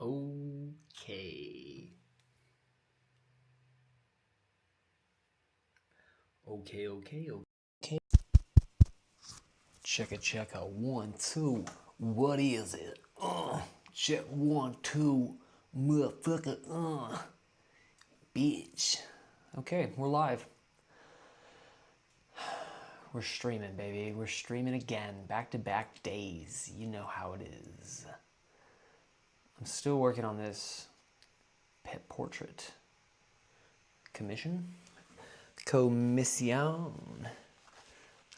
Okay. Okay. Check a 1, 2. What is it? Check 1, 2. Motherfucker. Bitch. Okay, we're live. We're streaming, baby. We're streaming again. Back-to-back days. You know how it is. I'm still working on this pet portrait. Commission?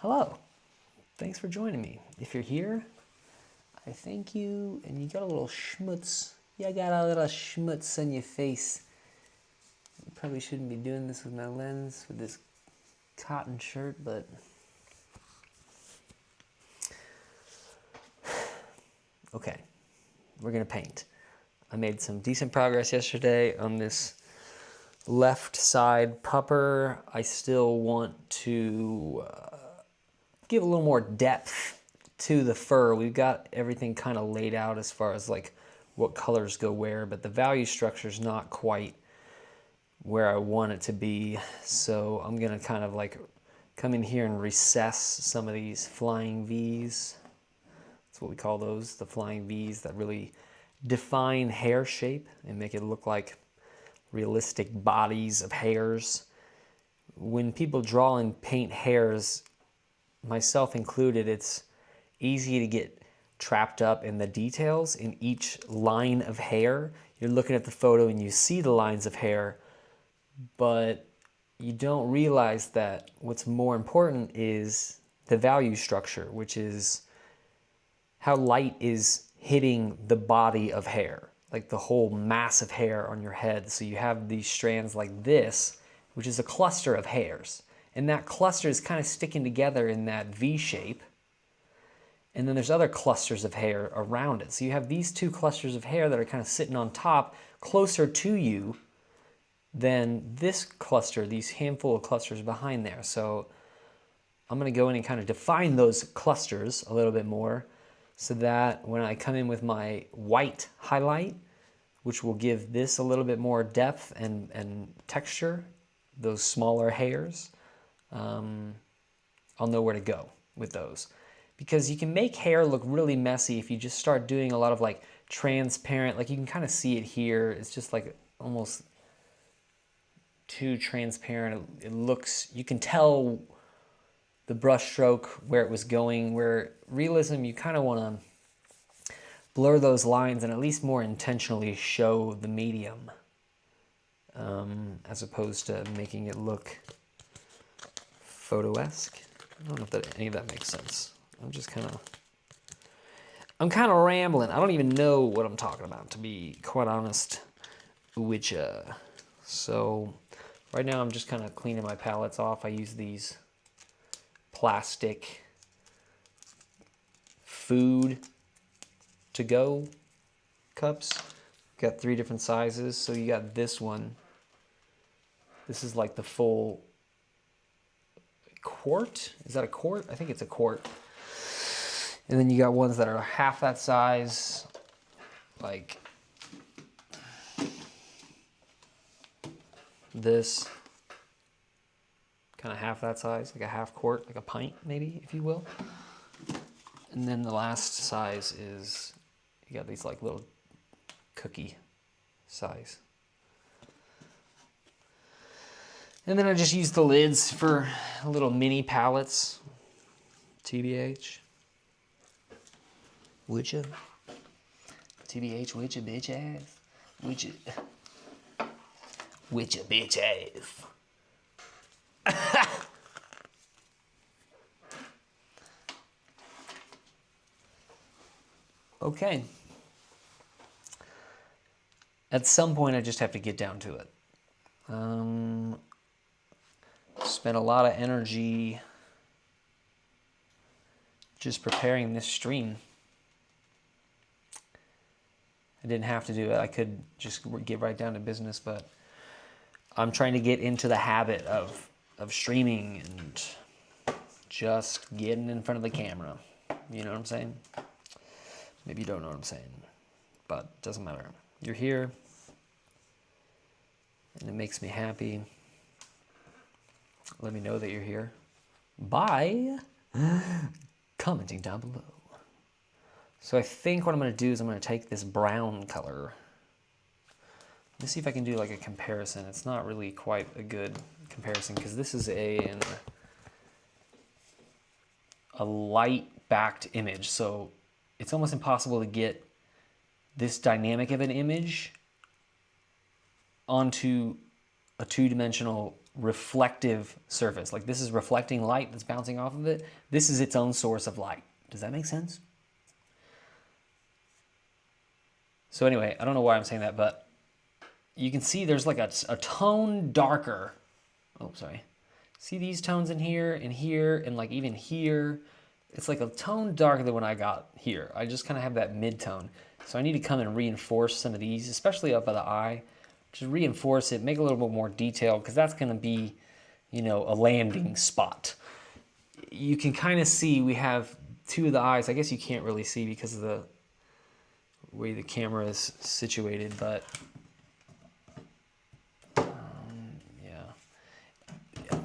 Hello. Thanks for joining me. If you're here, I thank you. And you got a little schmutz. You got a little schmutz on your face. You probably shouldn't be doing this with my lens, with this cotton shirt, but... Okay, we're gonna paint. I made some decent progress yesterday on this left side pupper. I still want to give a little more depth to the fur. We've got everything kind of laid out as far as like what colors go where, but the value structure is not quite where I want it to be. So I'm gonna kind of like come in here and recess some of these flying V's. That's what we call those, the flying V's that really define hair shape and make it look like realistic bodies of hairs. When people draw and paint hairs, myself included, it's easy to get trapped up in the details in each line of hair. You're looking at the photo and you see the lines of hair, but you don't realize that what's more important is the value structure, which is how light is hitting the body of hair, like the whole mass of hair on your head. So you have these strands like this, which is a cluster of hairs. And that cluster is kind of sticking together in that V shape. And then there's other clusters of hair around it. So you have these two clusters of hair that are kind of sitting on top closer to you than this cluster, these handful of clusters behind there. So I'm gonna go in and kind of define those clusters a little bit more so that when I come in with my white highlight, which will give this a little bit more depth and texture, those smaller hairs, I'll know where to go with those. Because you can make hair look really messy if you just start doing a lot of like transparent, like you can kind of see it here. It's just like almost too transparent. It looks, you can tell the brush stroke where it was going, where realism, you kind of want to blur those lines and at least more intentionally show the medium as opposed to making it look photo-esque. I don't know if that, any of that makes sense. I'm kind of rambling. I don't even know what I'm talking about, to be quite honest with you. So right now I'm just kind of cleaning my palettes off. I use these plastic food to go cups. Got 3 different sizes. So you got this one. This is like the full quart. Is that a quart? I think it's a quart. And then you got ones that are half that size, like this, kind of half that size, like a half quart, like a pint maybe, if you will. And then the last size is, you got these like little cookie size. And then I just use the lids for little mini palettes, TBH. Would you? TBH, would you, bitch ass? Would you? Would you, bitch ass? Okay. At some point, I just have to get down to it. Spent a lot of energy just preparing this stream. I didn't have to do it. I could just get right down to business, but I'm trying to get into the habit of streaming and just getting in front of the camera. You know what I'm saying? Maybe you don't know what I'm saying, but it doesn't matter. you're here, and it makes me happy. Let me know that you're here by commenting down below. So I think what I'm going to do is I'm going to take this brown color. Let's see if I can do like a comparison. It's not really quite a good comparison because this is a light backed image. So it's almost impossible to get this dynamic of an image onto a two-dimensional reflective surface. Like this is reflecting light that's bouncing off of it. This is its own source of light. Does that make sense? So anyway, I don't know why I'm saying that, but you can see there's like a tone darker. Oh, sorry. See these tones in here, and like even here. It's like a tone darker than what I got here. I just kind of have that mid-tone. So I need to come and reinforce some of these, especially up by the eye. Just reinforce it, make it a little bit more detailed, because that's going to be, you know, a landing spot. You can kind of see we have two of the eyes. I guess you can't really see because of the way the camera is situated, but yeah.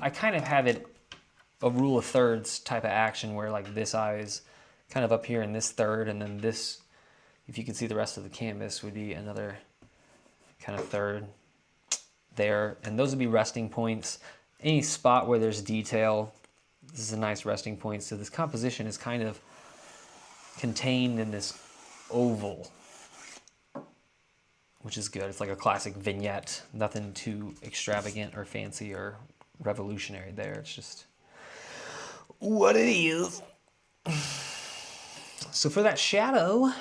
I kind of have it a rule of thirds type of action where like this eye is kind of up here in this third, and then this, if you can see the rest of the canvas, would be another kind of third there, and those would be resting points. Any spot where there's detail, this is a nice resting point. So this composition is kind of contained in this oval, which is good. It's like a classic vignette, nothing too extravagant or fancy or revolutionary there. It's just what it is. So for that shadow, I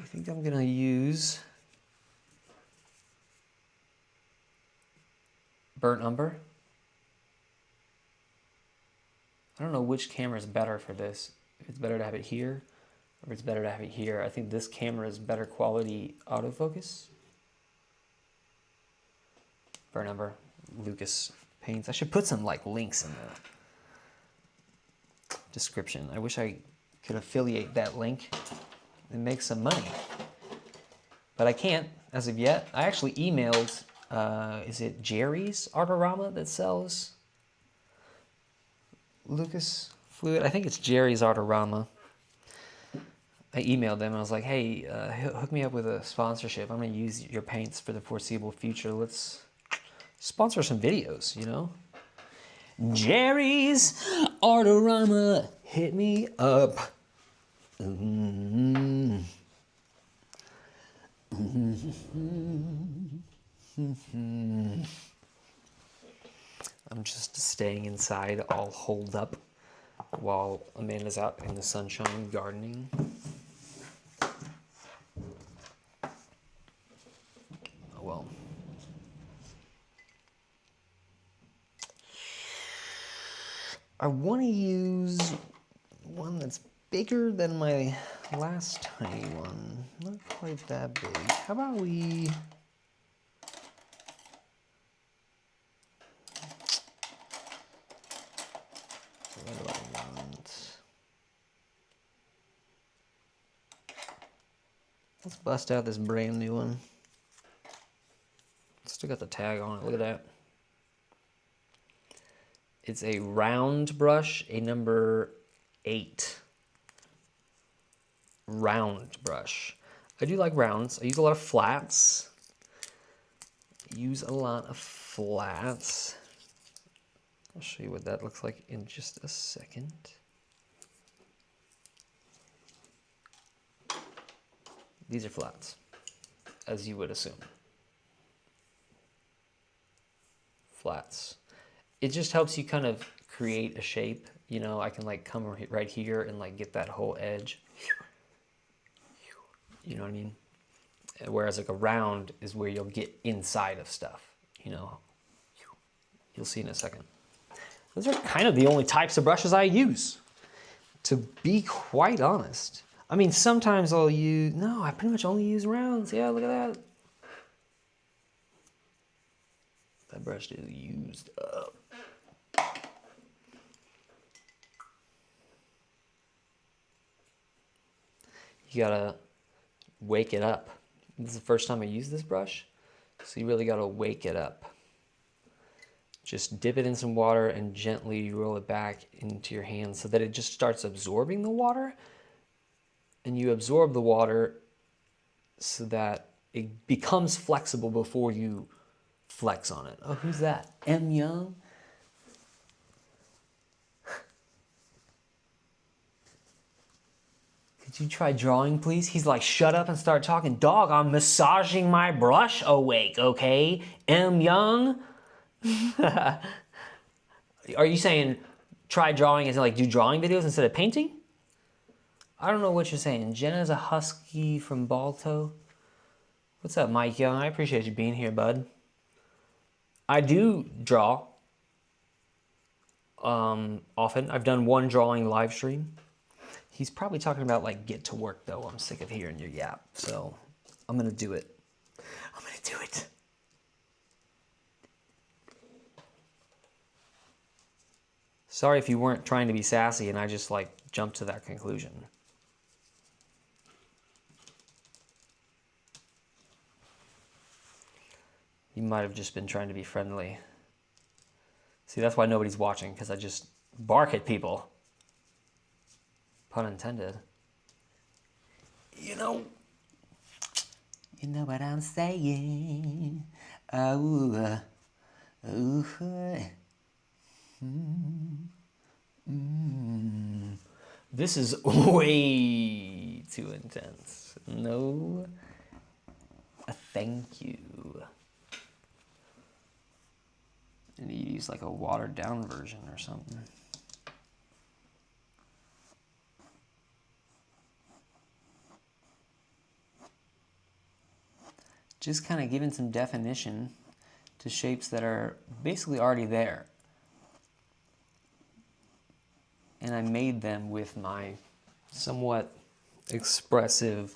think I'm gonna use burnt umber. I don't know which camera is better for this. If it's better to have it here, or if it's better to have it here. I think this camera is better quality autofocus. Burnt umber, Lucas paints. I should put some like links in the description. I wish I could affiliate that link and make some money, but I can't as of yet. I actually emailed, is it Jerry's Artorama that sells Lucas fluid? I think it's Jerry's Artorama. I emailed them and I was like, hey, hook me up with a sponsorship. I'm going to use your paints for the foreseeable future. Let's sponsor some videos, you know? Jerry's Artorama, hit me up. I'm just staying inside all holed up while Amanda's out in the sunshine gardening. Oh well. I want to use one that's bigger than my last tiny one. Not quite that big. How about we... What do I want? Let's bust out this brand new one. Still got the tag on it. Look at that. It's a round brush, a number 8 round brush. I do like rounds. I use a lot of flats. I'll show you what that looks like in just a second. These are flats, as you would assume. Flats. It just helps you kind of create a shape. You know, I can like come right here and like get that whole edge. You know what I mean? Whereas like a round is where you'll get inside of stuff, you know. You'll see in a second. Those are kind of the only types of brushes I use, to be quite honest. I mean, sometimes I'll use, no, I pretty much only use rounds. Yeah, look at that. That brush is used up. You gotta wake it up, This is the first time I use this brush, so you really gotta wake it up. Just dip it in some water and gently roll it back into your hand so that it just starts absorbing the water. And you absorb the water so that it becomes flexible before you flex on it. Oh, who's that? M. Young? Could you try drawing, please? He's like, shut up and start talking. Dog, I'm massaging my brush awake, okay? M. Young? Are you saying try drawing as in like do drawing videos instead of painting? I don't know what you're saying. Jenna's a husky from Balto. What's up, Mike Young? I appreciate you being here, bud. I do draw often. I've done one drawing live stream. He's probably talking about like get to work though. I'm sick of hearing your yap. So I'm gonna do it. I'm gonna do it. Sorry if you weren't trying to be sassy and I just like jumped to that conclusion. You might have just been trying to be friendly. See, that's why nobody's watching, because I just bark at people. Pun intended. You know what I'm saying. Oh, This is way too intense. No, thank you. I need to use like a watered down version or something. Just kind of giving some definition to shapes that are basically already there. And I made them with my somewhat expressive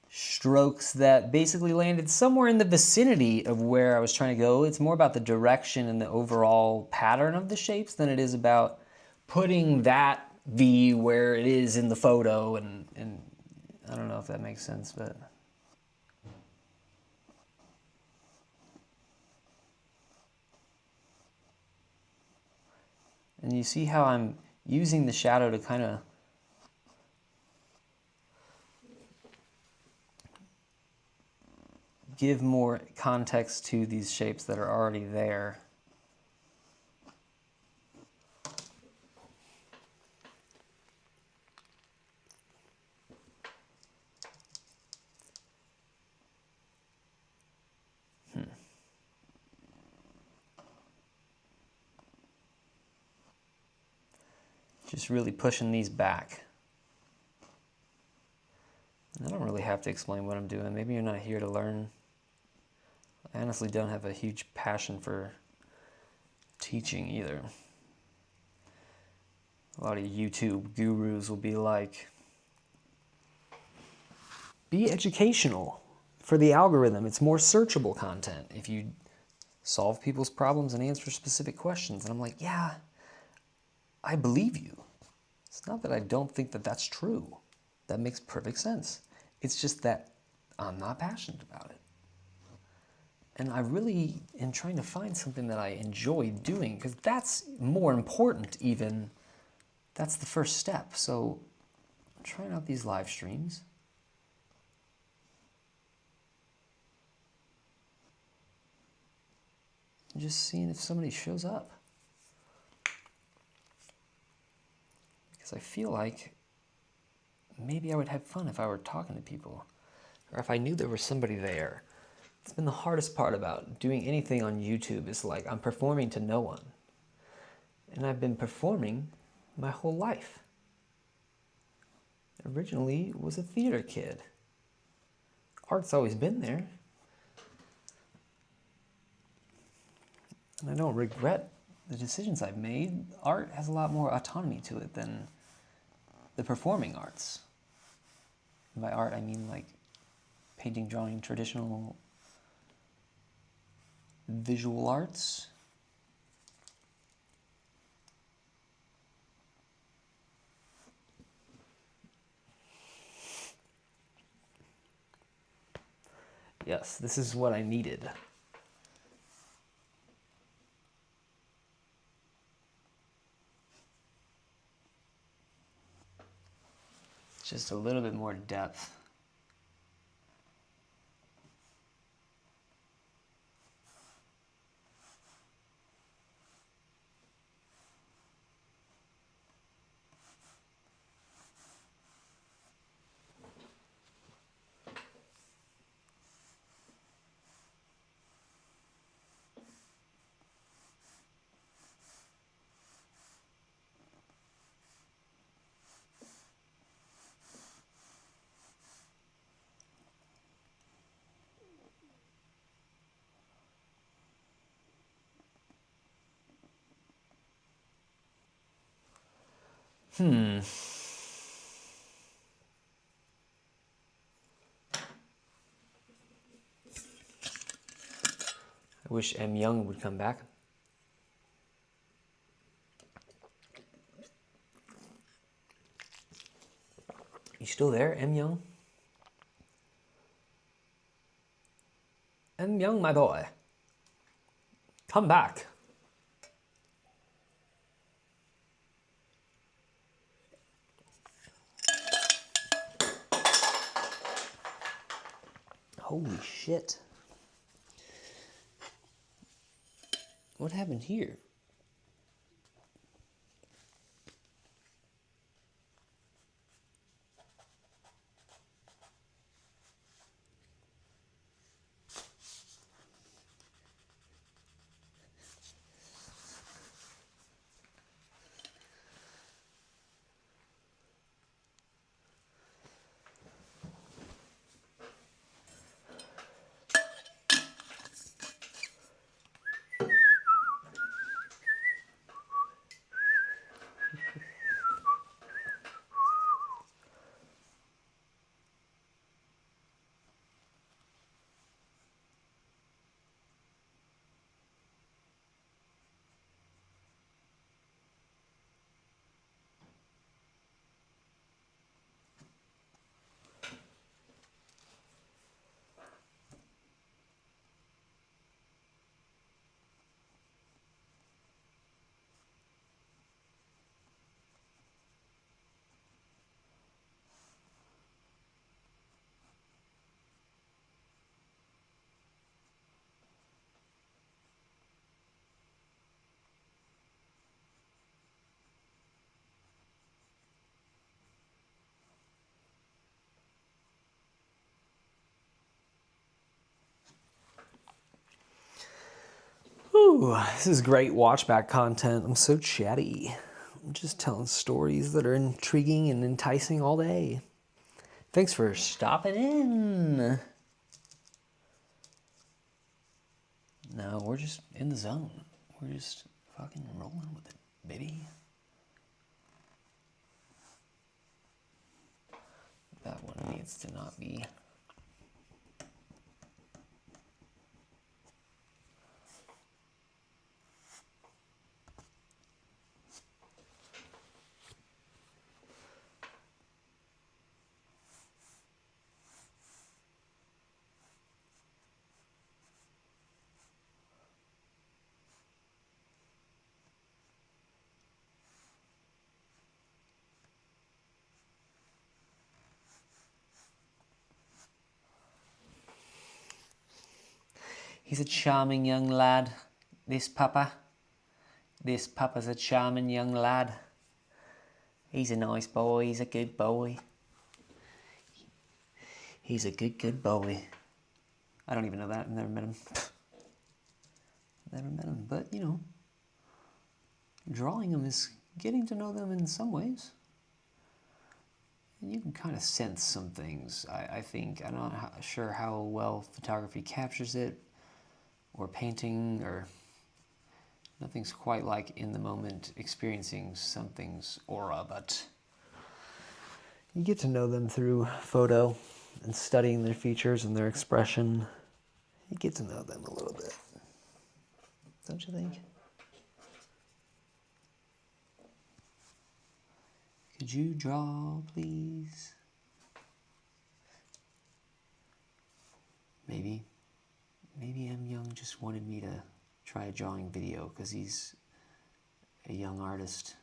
strokes that basically landed somewhere in the vicinity of where I was trying to go. It's more about the direction and the overall pattern of the shapes than it is about putting that V where it is in the photo. And I don't know if that makes sense, but... And you see how I'm using the shadow to kind of give more context to these shapes that are already there. Just really pushing these back. I don't really have to explain what I'm doing. Maybe you're not here to learn. I honestly don't have a huge passion for teaching either. A lot of YouTube gurus will be like, be educational for the algorithm. It's more searchable content if you solve people's problems and answer specific questions. And I'm like, yeah, I believe you. It's not that I don't think that that's true. That makes perfect sense. It's just that I'm not passionate about it. And I really am trying to find something that I enjoy doing, because that's more important even. That's the first step. So I'm trying out these live streams. And just seeing if somebody shows up. Because I feel like maybe I would have fun if I were talking to people, or if I knew there was somebody there. It's been the hardest part about doing anything on YouTube is like I'm performing to no one. And I've been performing my whole life. Originally was a theater kid. Art's always been there. And I don't regret the decisions I've made. Art has a lot more autonomy to it than the performing arts. And by art, I mean like painting, drawing, traditional visual arts. Yes, this is what I needed. Just a little bit more depth. I wish M. Young would come back. You still there, M. Young? M. Young, my boy. Come back. Holy shit. What happened here? Ooh, this is great watchback content. I'm so chatty. I'm just telling stories that are intriguing and enticing all day. Thanks for stopping in. No, we're just in the zone. We're just fucking rolling with it, baby. That one needs to not be. He's a charming young lad, this papa. This papa's a charming young lad. He's a nice boy, he's a good boy. He's a good boy. I don't even know that, I've never met him. Never met him, but you know, drawing them is getting to know them in some ways. And you can kind of sense some things, I think. I'm not sure how well photography captures it, or painting, or nothing's quite like in the moment experiencing something's aura, but you get to know them through photo and studying their features and their expression. You get to know them a little bit, don't you think? Could you draw, please? Maybe. just wanted me to try a drawing video because he's a young artist.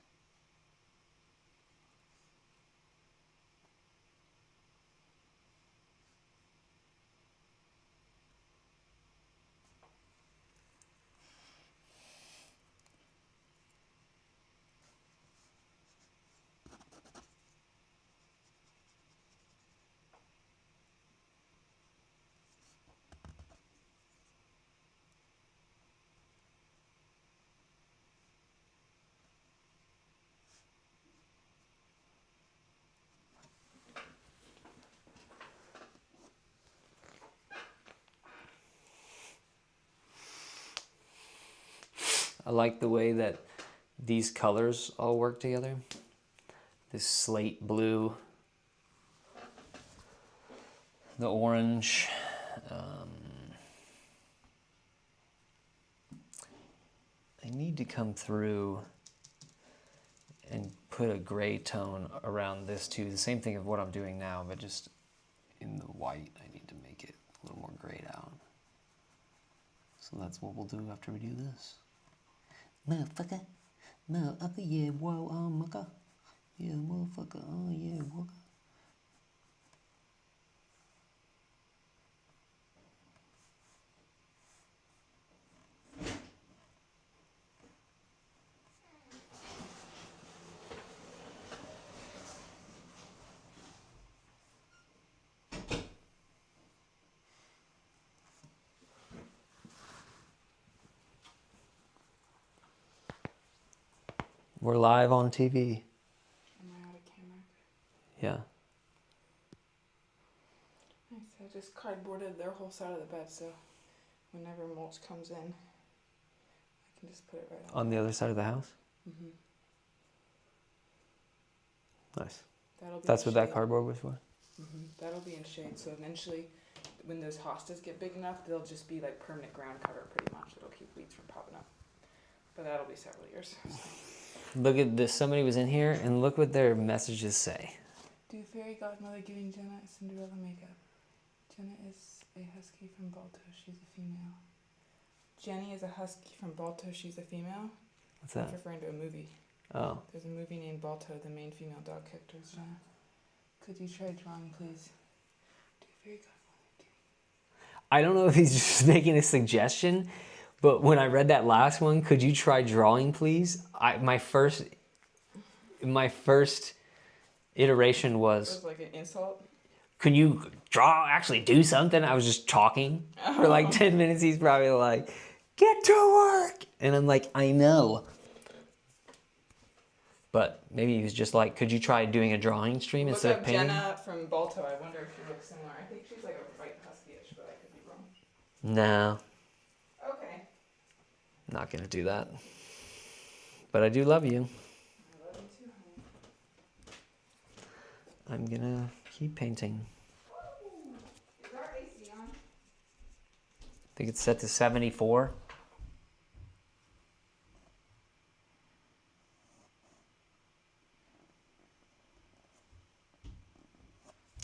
I like the way that these colors all work together. This slate blue, the orange. I need to come through and put a gray tone around this too. The same thing of what I'm doing now, but just in the white, I need to make it a little more grayed out. So that's what we'll do after we do this. Motherfucker. Motherfucker, yeah, whoa, motherfucker. Yeah, motherfucker, oh yeah, motherfucker. We're live on TV. Am I out of camera? Yeah. Nice. I just cardboarded their whole side of the bed, so whenever mulch comes in, I can just put it right On the other side of the house? Mm-hmm. Nice. That'll be That's in what that shade. cardboard was for? Mm-hmm. That'll be in shade, so eventually, when those hostas get big enough, they'll just be like permanent ground cover pretty much. It'll keep weeds from popping up. But that'll be several years. Look at this. Somebody was in here, and look what their messages say. Do fairy godmother giving Jenna Cinderella makeup. Jenna is a husky from Balto. She's a female. Jenny is a husky from Balto. She's a female. What's That's that? referring to a movie. Oh. There's a movie named Balto. The main female dog character is Jenna. Could you try drawing, please? Do fairy godmother. I don't know if he's just making a suggestion, but when I read that last one, could you try drawing, please? My first iteration It was, was like an insult. can you draw, actually do something? I was just talking for like 10 minutes. He's probably like, get to work. And I'm like, I know. But maybe he was just like, could you try doing a drawing stream Look instead up of painting? Jenna from Balto. I wonder if she looks similar. I think she's like a white husky-ish, but I could be wrong. No, Okay. not gonna do that. But I do love you. I love you too, honey. I'm gonna keep painting. Ooh, is our AC on? I think it's set to 74.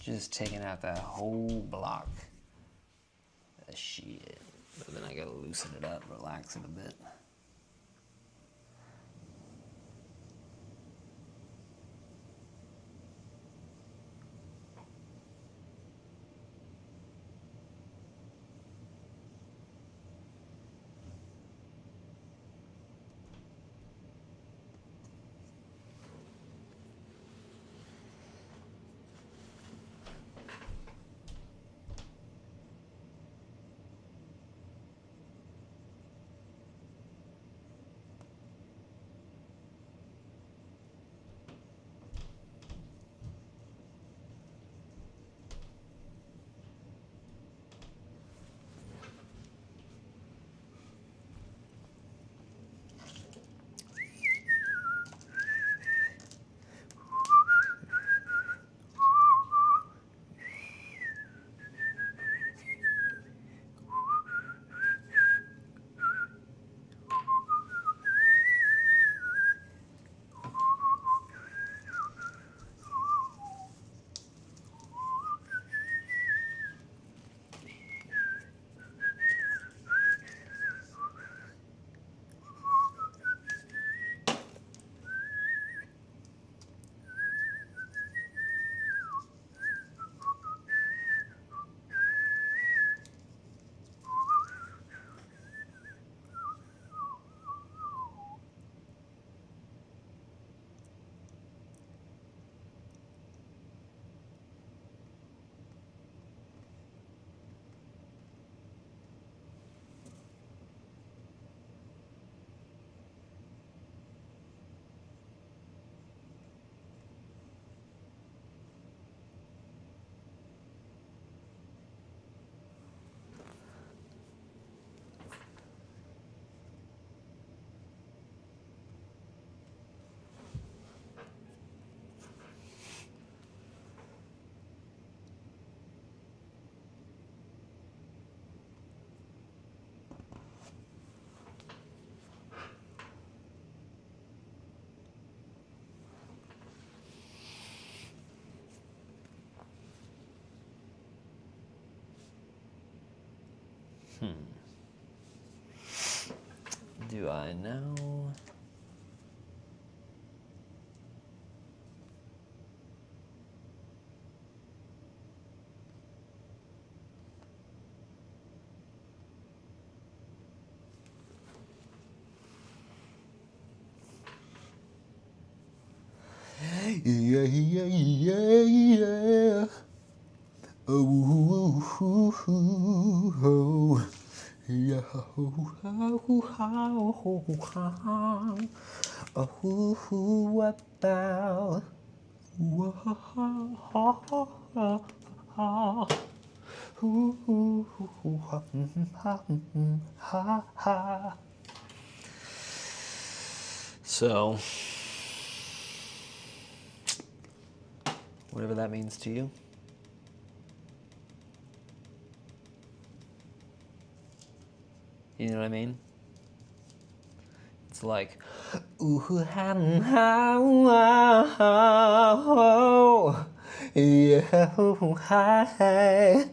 Just taking out that whole block of shit. But then I gotta loosen it up, relax it a bit. Do I know? Yeah, yeah, yeah, yeah. Oh, oh, oh, oh. Yeah, oh, oh, oh, oh, oh, what about? So, whatever that means to you. You know what I mean? It's like, ooh, yeah, hi.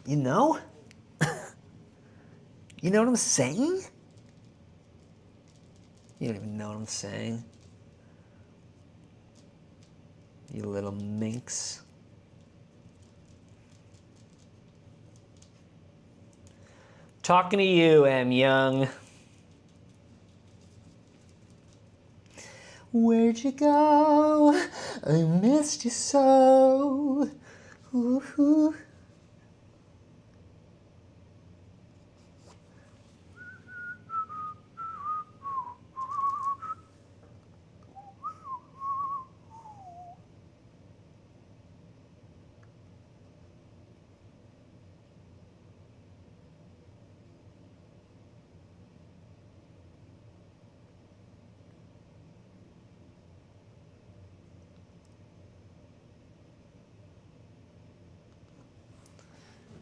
You know? You know what I'm saying? You don't even know what I'm saying. You little minx. Talking to you, M. Young. Where'd you go? I missed you so. Ooh.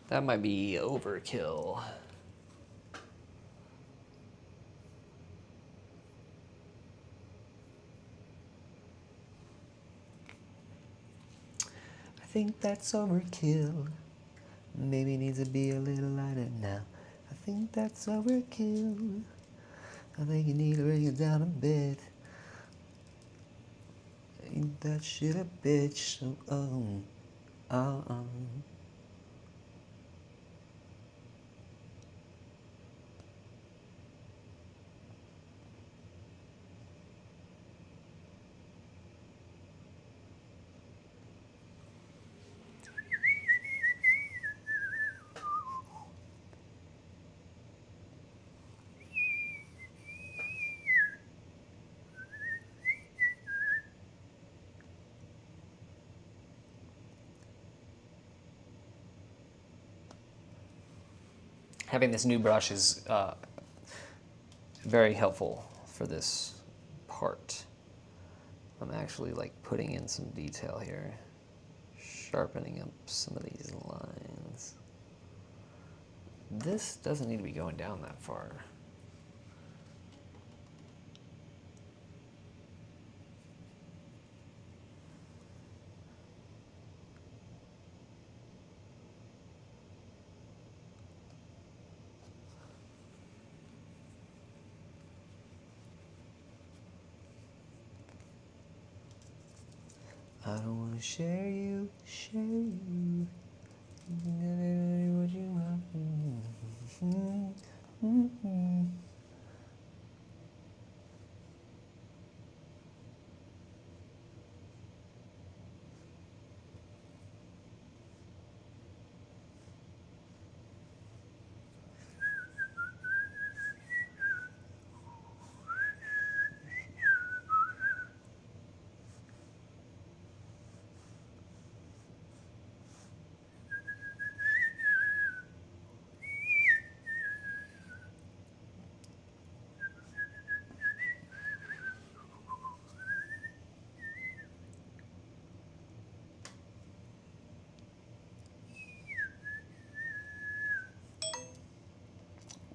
That might be overkill. I think that's overkill. Maybe needs to be a little lighter now. I think that's overkill. I think you need to bring it down a bit. Ain't that shit a bitch? So, oh. Having this new brush is very helpful for this part. I'm actually like putting in some detail here, sharpening up some of these lines. This doesn't need to be going down that far. I don't wanna share you. You can get it what you want.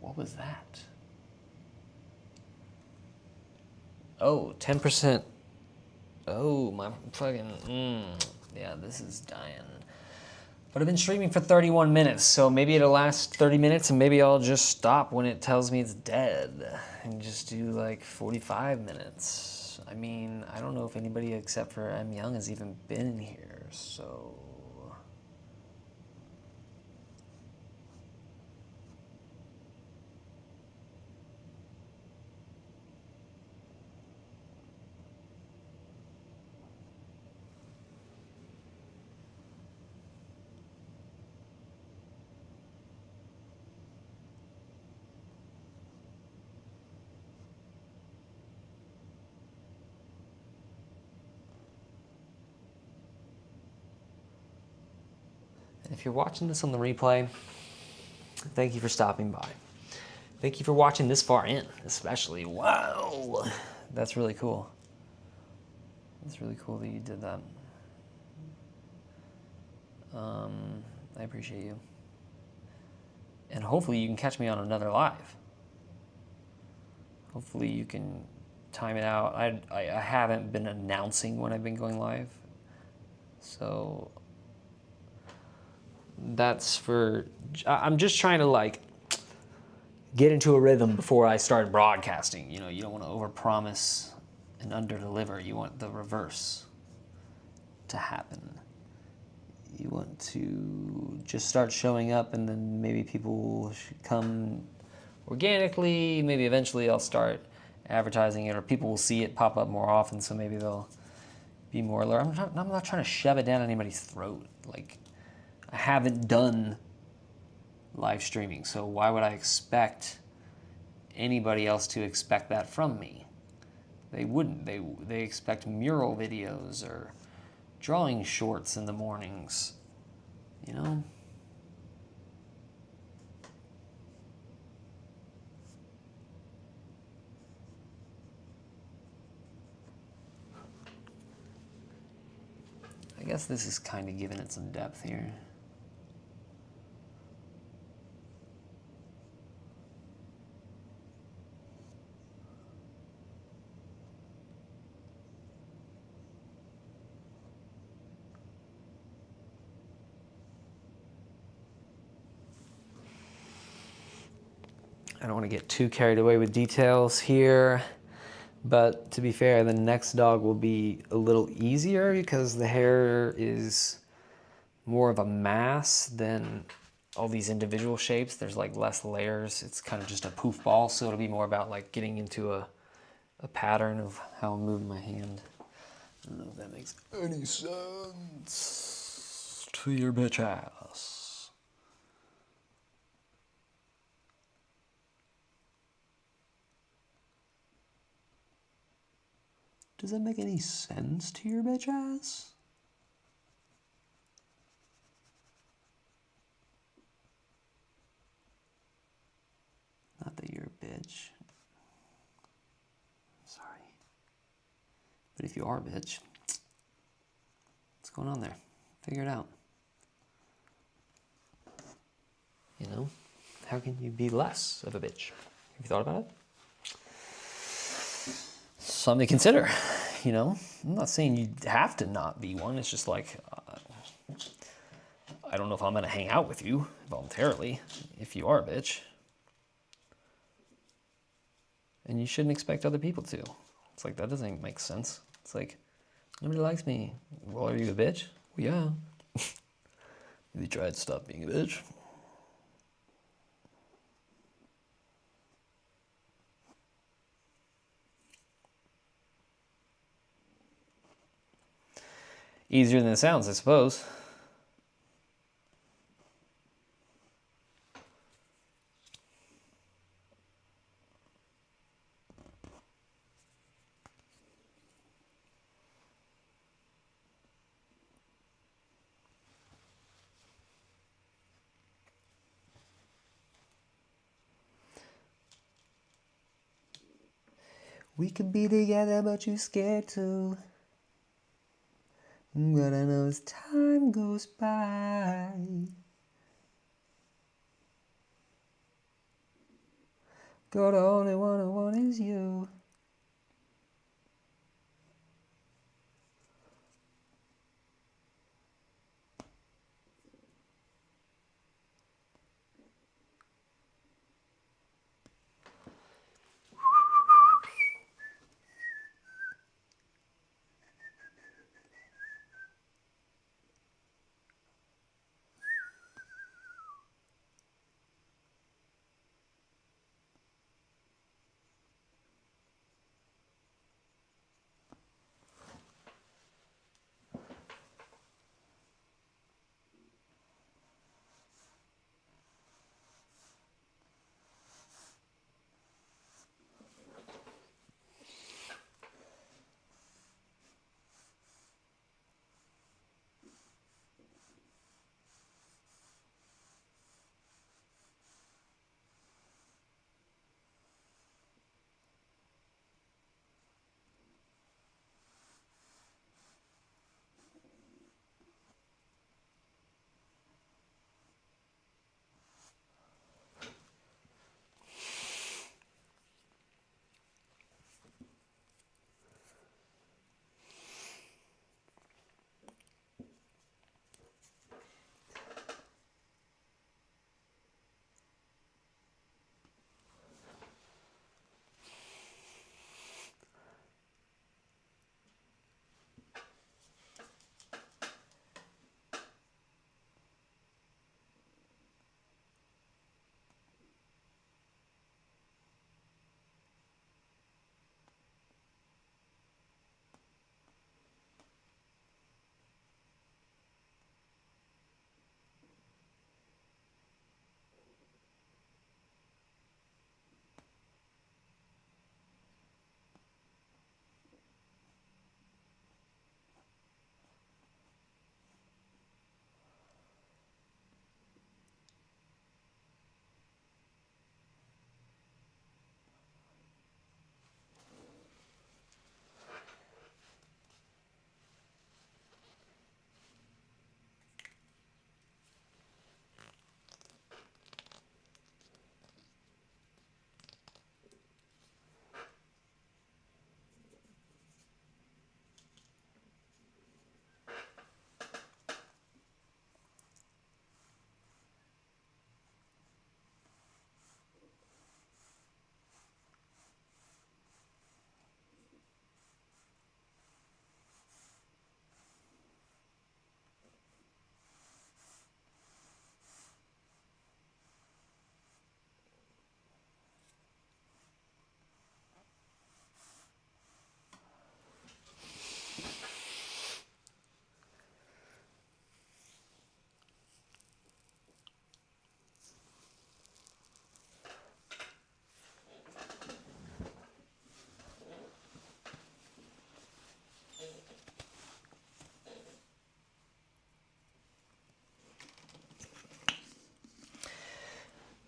What was that? Oh, 10%. Oh, my fucking, yeah, this is dying. But I've been streaming for 31 minutes, so maybe it'll last 30 minutes and maybe I'll just stop when it tells me it's dead and just do like 45 minutes. I mean, I don't know if anybody except for M. Young has even been here, so... If you're watching this on the replay, thank you for stopping by. Thank you for watching this far in, especially. Wow, that's really cool. It's really cool that you did that. I appreciate you. And hopefully you can catch me on another live. Hopefully you can time it out. I haven't been announcing when I've been going live. So that's for, I'm just trying to like get into a rhythm before I start broadcasting. You know, you don't want to overpromise and underdeliver. You want the reverse to happen. You want to just start showing up and then maybe people should come organically. Maybe eventually I'll start advertising it or people will see it pop up more often, so maybe they'll be more alert. I'm not trying to shove it down anybody's throat. Like, I haven't done live streaming, so why would I expect anybody else to expect that from me? They wouldn't. They expect mural videos or drawing shorts in the mornings, you know? I guess this is kind of giving it some depth here. I don't want to get too carried away with details here, but to be fair, the next dog will be a little easier because the hair is more of a mass than all these individual shapes. There's like less layers. It's kind of just a poof ball, so it'll be more about like getting into a pattern of how I'm moving my hand. I don't know if that makes any sense to your bitch ass. Does that make any sense to your bitch ass? Not that you're a bitch. Sorry. But if you are a bitch, what's going on there? Figure it out. You know? How can you be less of a bitch? Have you thought about it? Something to consider, you know? I'm not saying you have to not be one. It's just like, I don't know if I'm going to hang out with you voluntarily if you are a bitch. And you shouldn't expect other people to. It's like, that doesn't make sense. It's like, nobody likes me. Well, are you a bitch? Well, yeah. Have you tried to stop being a bitch? Easier than it sounds, I suppose. We could be together, but you're scared to. But I know as time goes by, girl, the only one I want is you.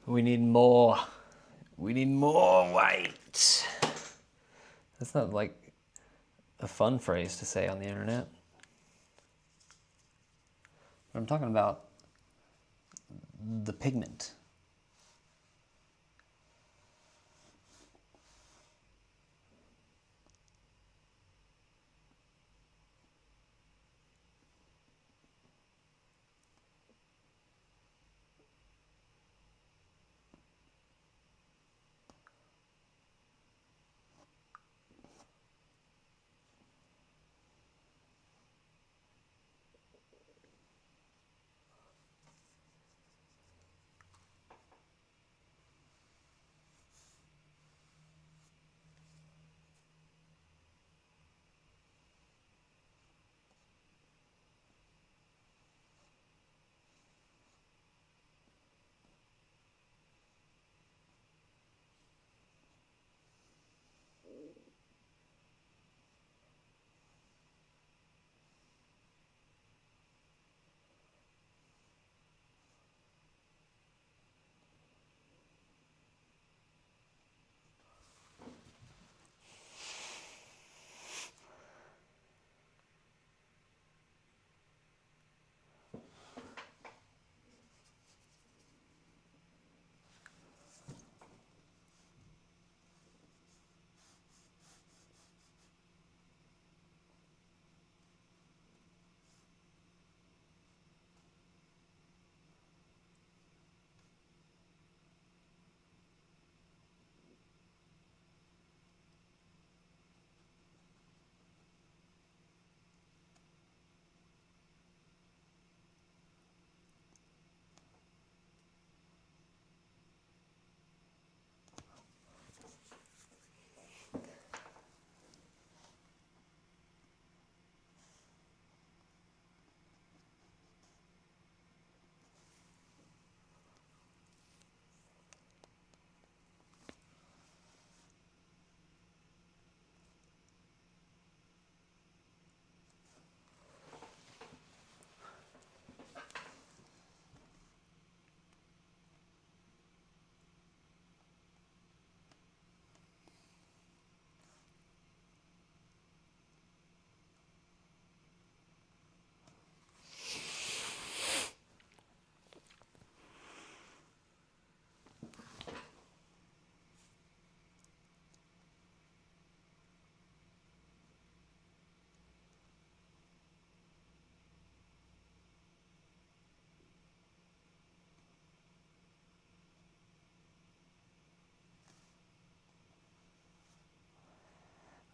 We need more. We need more white. That's not like a fun phrase to say on the internet. But I'm talking about the pigment.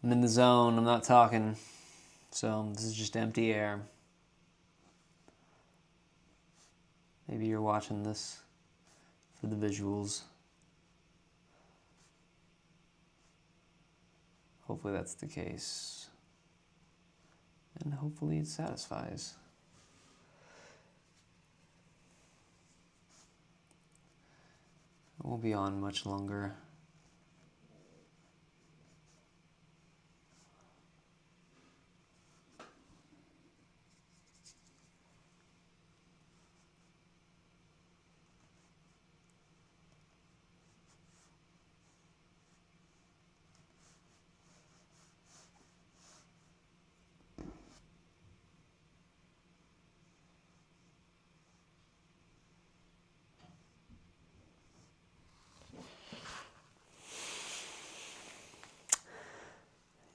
I'm in the zone, I'm not talking, so this is just empty air. Maybe you're watching this for the visuals. Hopefully that's the case. And hopefully it satisfies. It won't be on much longer.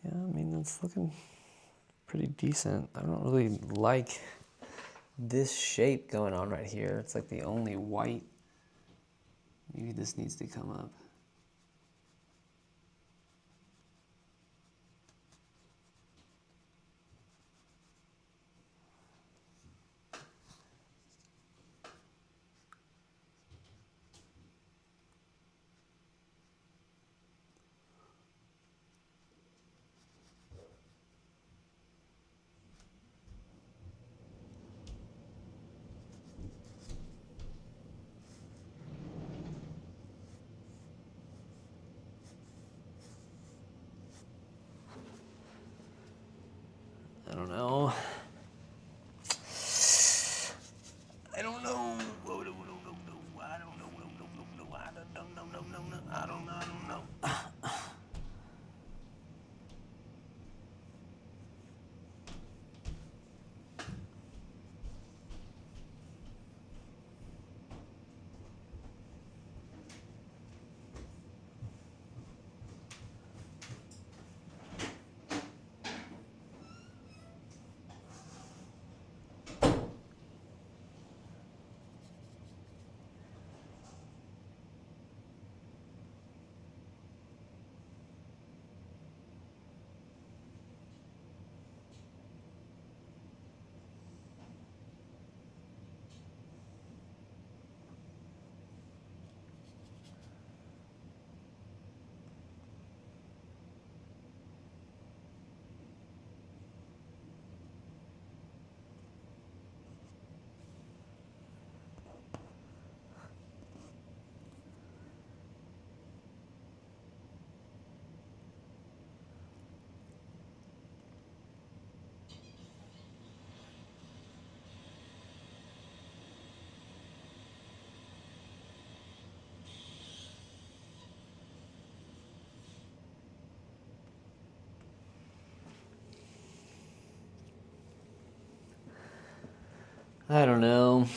Yeah, I mean, it's looking pretty decent. I don't really like this shape going on right here. It's like the only white. Maybe this needs to come up. I don't know.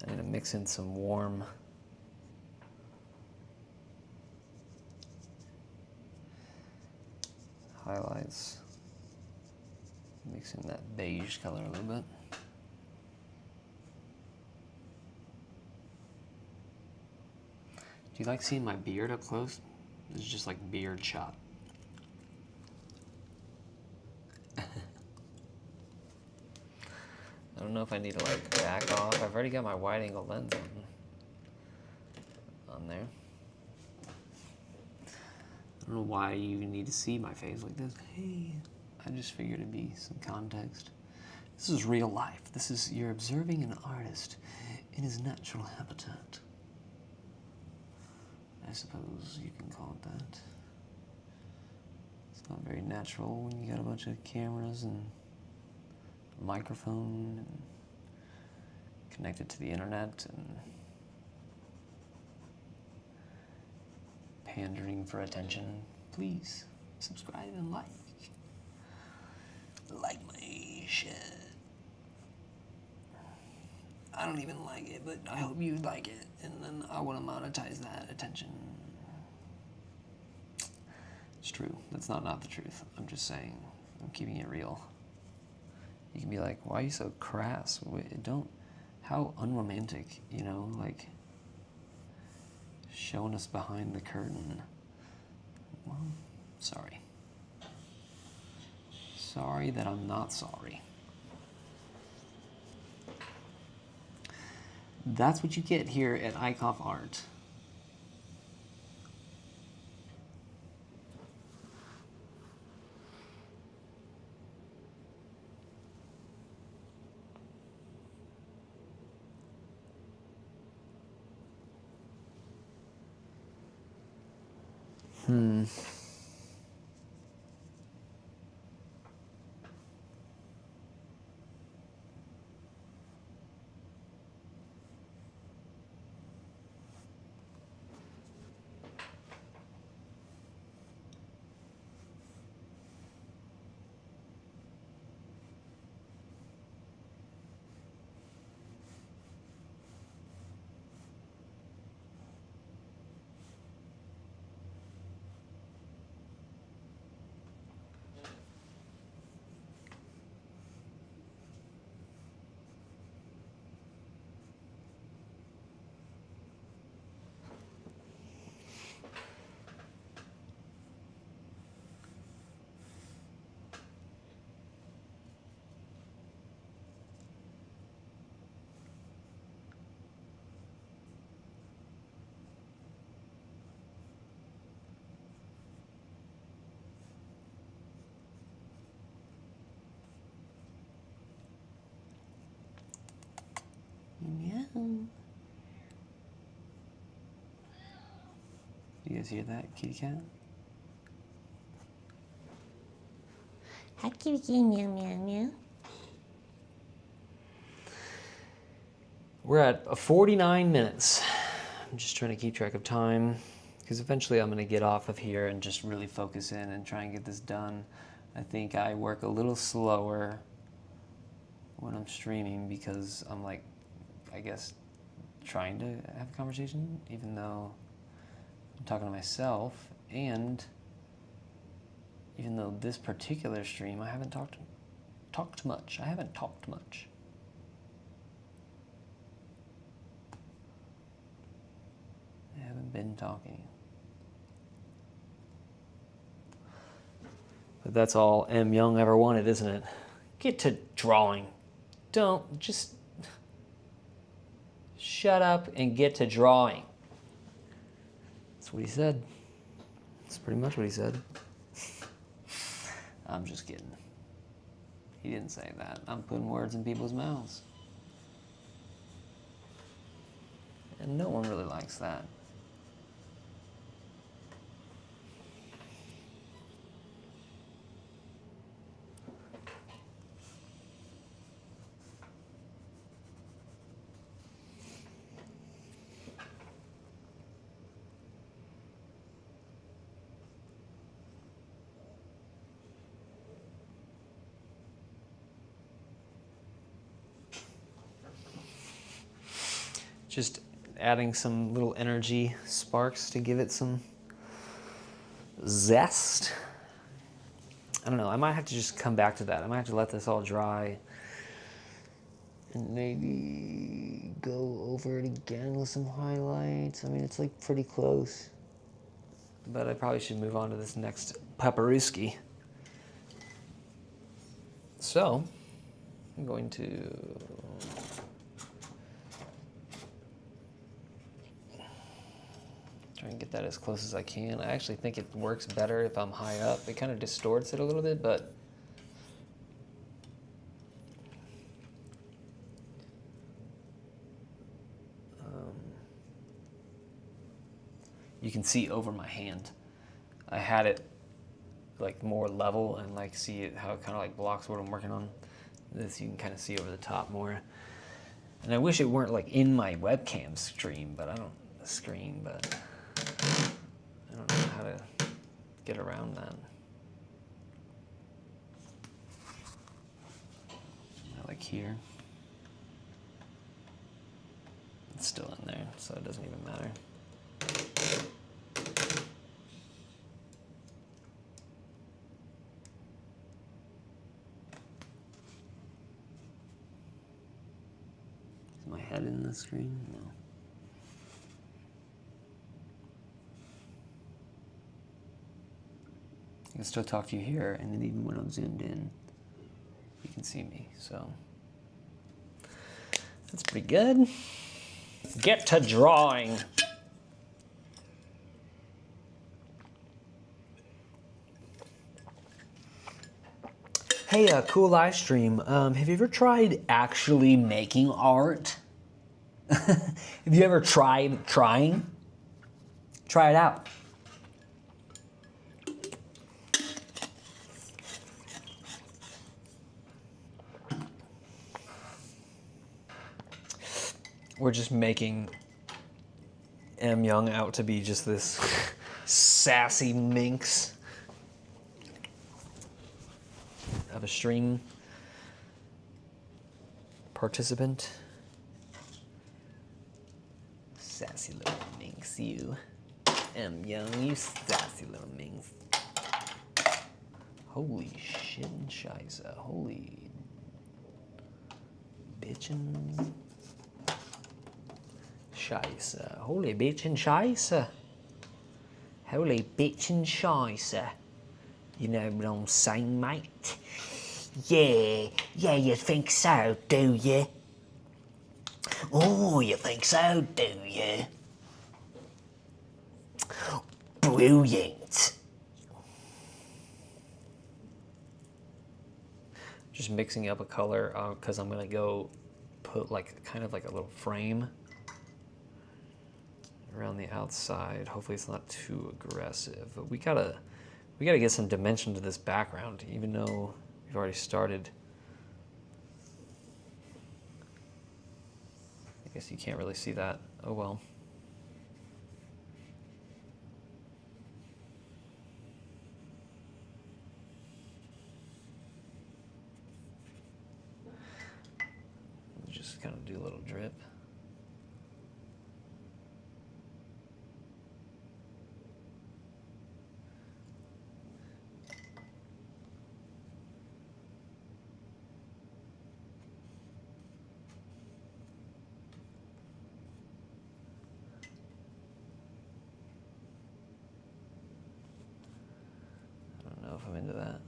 I'm gonna mix in some warm highlights. Mix in that beige color a little bit. Do you like seeing my beard up close? This is just like beard shot. I don't know if I need to like back off. I've already got my wide angle lens on there. I don't know why you need to see my face like this. Hey, I just figured it'd be some context. This is real life. This is, you're observing an artist in his natural habitat. I suppose you can call it that. It's not very natural when you got a bunch of cameras and a microphone and connected to the internet and pandering for attention. Please subscribe and like my shit. I don't even like it, but I hope you like it, and then I want to monetize that attention. It's true. That's not the truth. I'm just saying. I'm keeping it real. You can be like, why are you so crass? How unromantic, you know, like showing us behind the curtain. Well, sorry. Sorry that I'm not sorry. That's what you get here at Eichhoff Art. Meow. You guys hear that, kitty cat? Hi, kitty kitty, meow meow meow. We're at 49 minutes. I'm just trying to keep track of time because eventually I'm going to get off of here and just really focus in and try and get this done. I think I work a little slower when I'm streaming because I'm like, I guess, trying to have a conversation, even though I'm talking to myself, and even though this particular stream I haven't talked much. I haven't talked much. I haven't been talking. But that's all M. Young ever wanted, isn't it? Get to drawing. Don't just shut up and get to drawing. That's what he said. That's pretty much what he said. I'm just kidding. He didn't say that. I'm putting words in people's mouths. And no one really likes that. Just adding some little energy sparks to give it some zest. I don't know, I might have to just come back to that. I might have to let this all dry and maybe go over it again with some highlights. I mean, it's like pretty close. But I probably should move on to this next paparuski. So, I'm going to try and get that as close as I can. I actually think it works better if I'm high up. It kind of distorts it a little bit, but you can see over my hand. I had it like more level and like see it, how it kind of like blocks what I'm working on. This you can kind of see over the top more. And I wish it weren't like in my webcam stream, but I don't know how to get around that. Like here. It's still in there, so it doesn't even matter. Is my head in the screen? No. I can still talk to you here, and then even when I'm zoomed in, you can see me, so that's pretty good. Get to drawing. Hey, cool live stream. Have you ever tried actually making art? Have you ever tried trying? Try it out. We're just making M. Young out to be just this sassy minx of a stream participant. Sassy little minx, you. M. Young, you sassy little minx. Holy shit and scheisse. Holy bitchin'. Scheisse. Holy bitch and scheisse. Holy bitch and scheisse. You know what I'm saying, mate? Yeah, you think so, do you? Oh, you think so, do you? Brilliant. Just mixing up a color because I'm gonna go put like kind of like a little frame around the outside. Hopefully it's not too aggressive, but we gotta get some dimension to this background, even though we've already started. I guess you can't really see that. Oh well. Just kind of do a little drip. I don't know if I'm into that.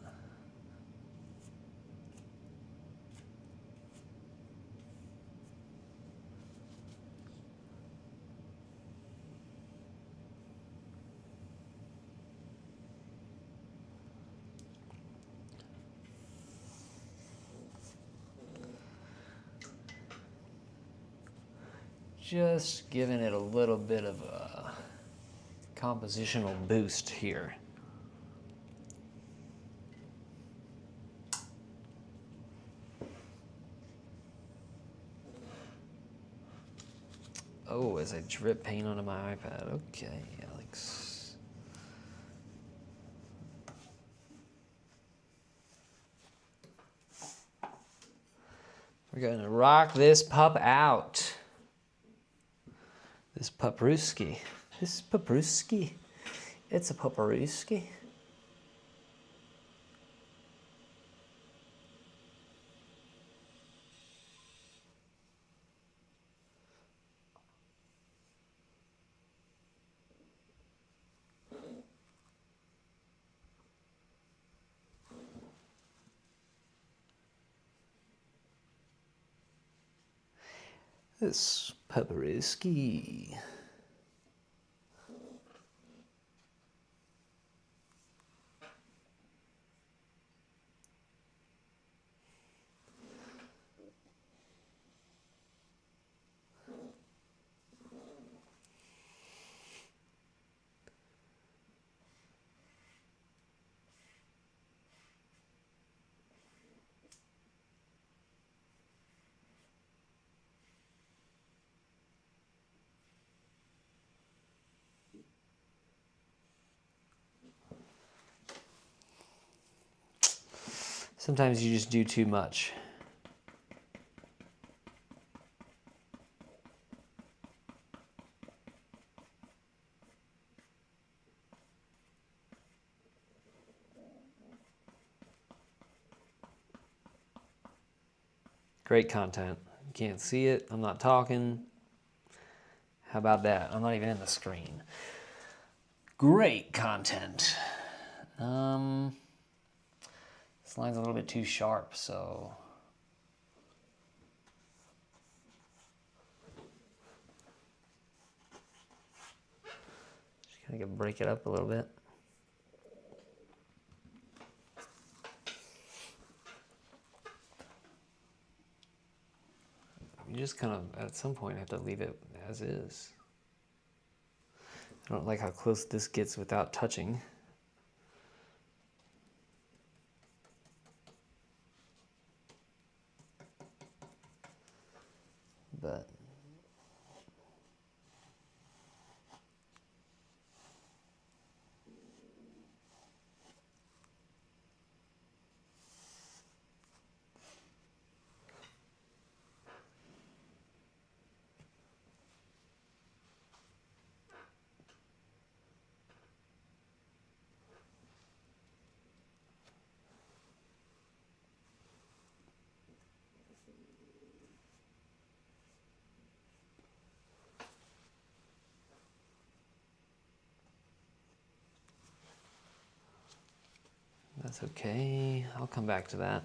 just giving it a little bit of a compositional boost here. Oh, as I drip paint onto my iPad. Okay, Alex. We're gonna rock this pup out. This pupperuski. This pupperuski. It's a pupperuski. This pupperuski. Sometimes you just do too much. Great content. You can't see it. I'm not talking. How about that? I'm not even in the screen. Great content. This line's a little bit too sharp, so just gotta break it up a little bit. You just kind of, at some point, have to leave it as is. I don't like how close this gets without touching. But that's okay. I'll come back to that.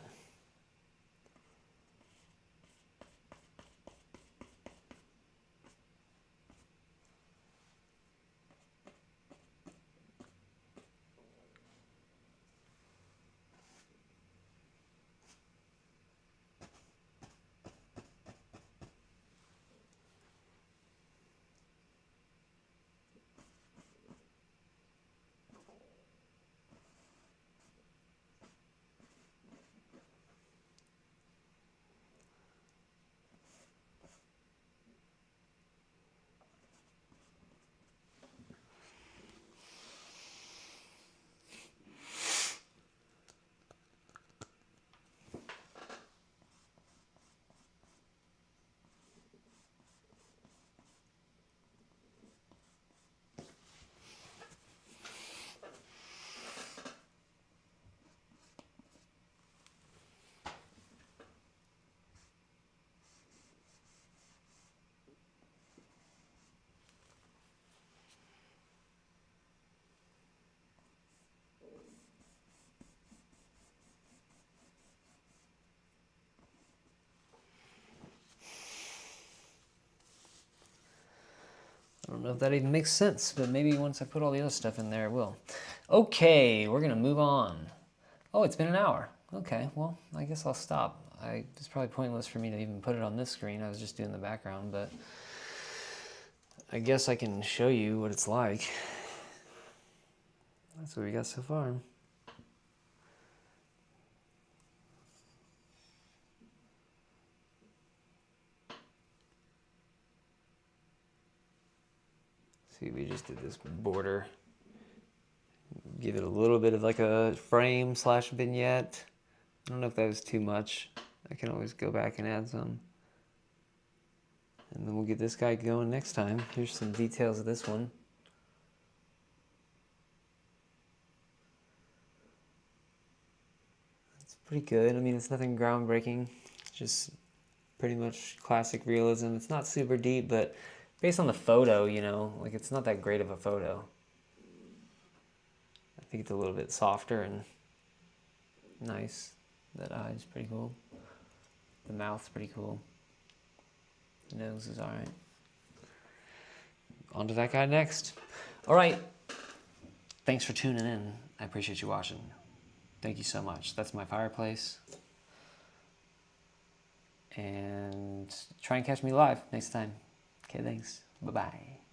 I don't know if that even makes sense, but maybe once I put all the other stuff in there, it will. Okay, we're gonna move on. Oh, it's been an hour. Okay, well, I guess I'll stop. It's probably pointless for me to even put it on this screen. I was just doing the background, but I guess I can show you what it's like. That's what we got so far. See, we just did this border. Give it a little bit of like a frame / vignette. I don't know if that was too much. I can always go back and add some. And then we'll get this guy going next time. Here's some details of this one. It's pretty good. I mean, it's nothing groundbreaking. Just pretty much classic realism. It's not super deep, but based on the photo, you know, like it's not that great of a photo. I think it's a little bit softer and nice. That eye's pretty cool. The mouth's pretty cool. The nose is alright. On to that guy next. Alright. Thanks for tuning in. I appreciate you watching. Thank you so much. That's my fireplace. And try and catch me live next time. Okay, thanks. Bye-bye.